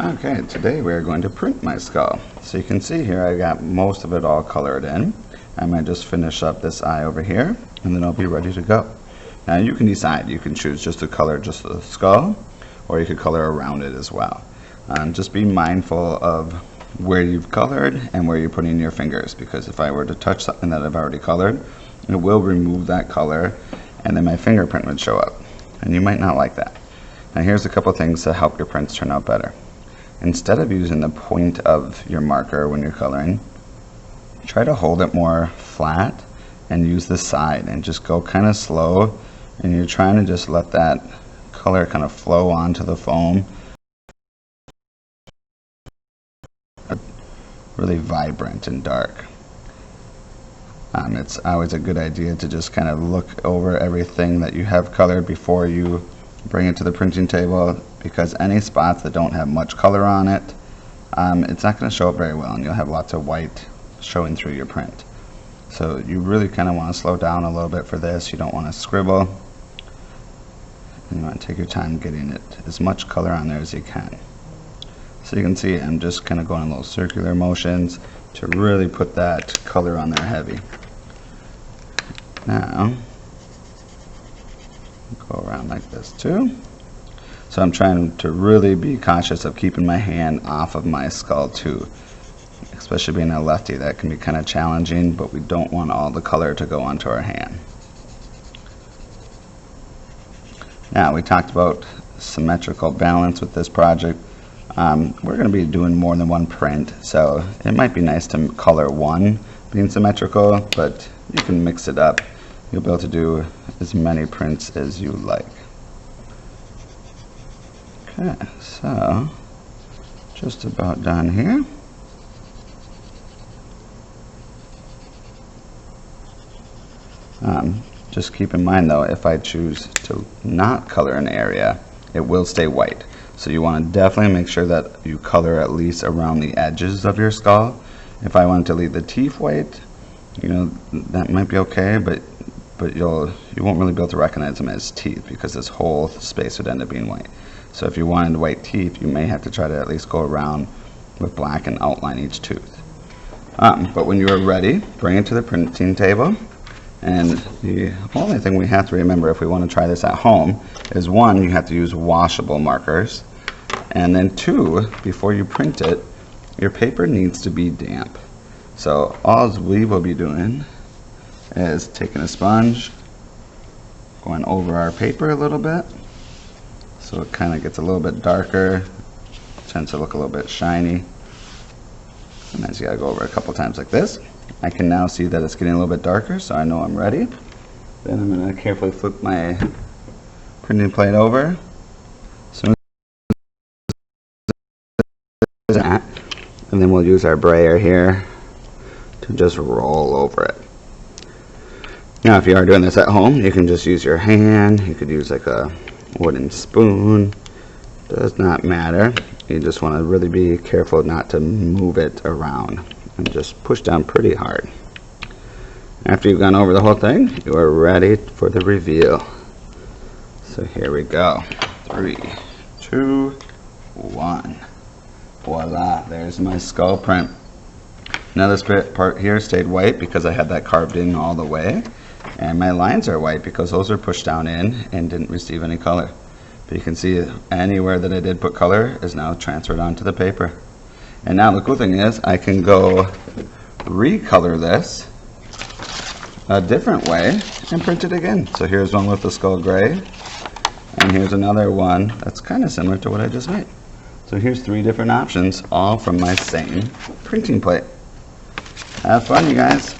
Okay, today we are going to print my skull. So you can see here I got most of it all colored in. I'm going to just finish up this eye over here and then I'll be ready to go. Now you can decide, you can choose just to color just the skull or you could color around it as well. Just be mindful of where you've colored and where you're putting your fingers, because if I were to touch something that I've already colored, it will remove that color and then my fingerprint would show up and you might not like that. Now here's a couple things to help your prints turn out better. Instead of using the point of your marker when you're coloring, try to hold it more flat and use the side and just go kind of slow, and you're trying to just let that color kind of flow onto the foam. Really vibrant and dark. It's always a good idea to just kind of look over everything that you have colored before you bring it to the printing table, because any spots that don't have much color on it, it's not going to show up very well and you'll have lots of white showing through your print. So you really kind of want to slow down a little bit for this. You don't want to scribble, and you want to take your time getting it as much color on there as you can. So you can see I'm just kind of going in little circular motions to really put that color on there heavy. Now go around like this too. So I'm trying to really be conscious of keeping my hand off of my skull too. Especially being a lefty, that can be kind of challenging, but we don't want all the color to go onto our hand. Now we talked about symmetrical balance with this project. We're going to be doing more than one print, so it might be nice to color one being symmetrical, but you can mix it up. You'll be able to do as many prints as you like. Okay, so just about done here. Just keep in mind though, if I choose to not color an area, it will stay white. So you want to definitely make sure that you color at least around the edges of your skull. If I wanted to leave the teeth white, that might be okay, but you won't really be able to recognize them as teeth because this whole space would end up being white. So if you wanted white teeth, you may have to try to at least go around with black and outline each tooth. But when you are ready, bring it to the printing table. And the only thing we have to remember if we want to try this at home is, one, you have to use washable markers, and then two, before you print it, your paper needs to be damp. So all we will be doing is taking a sponge, going over our paper a little bit so it kind of gets a little bit darker, tends to look a little bit shiny. Sometimes you gotta go over a couple times like this. I can now see that it's getting a little bit darker, so I know I'm ready. Then I'm going to carefully flip my printing plate over. So that, and then we'll use our brayer here to just roll over it. Now if you are doing this at home, you can just use your hand. You could use like a wooden spoon. Does not matter. You just want to really be careful not to move it around. And just push down pretty hard. After you've gone over the whole thing, you are ready for the reveal. So here we go. 3, 2, 1. Voila, there's my skull print. Now this part here stayed white because I had that carved in all the way, and my lines are white because those are pushed down in and didn't receive any color. But you can see anywhere that I did put color is now transferred onto the paper. And now the cool thing is I can go recolor this a different way and print it again. So here's one with the skull gray, and here's another one that's kind of similar to what I just made. So here's 3 different options, all from my same printing plate. Have fun, you guys.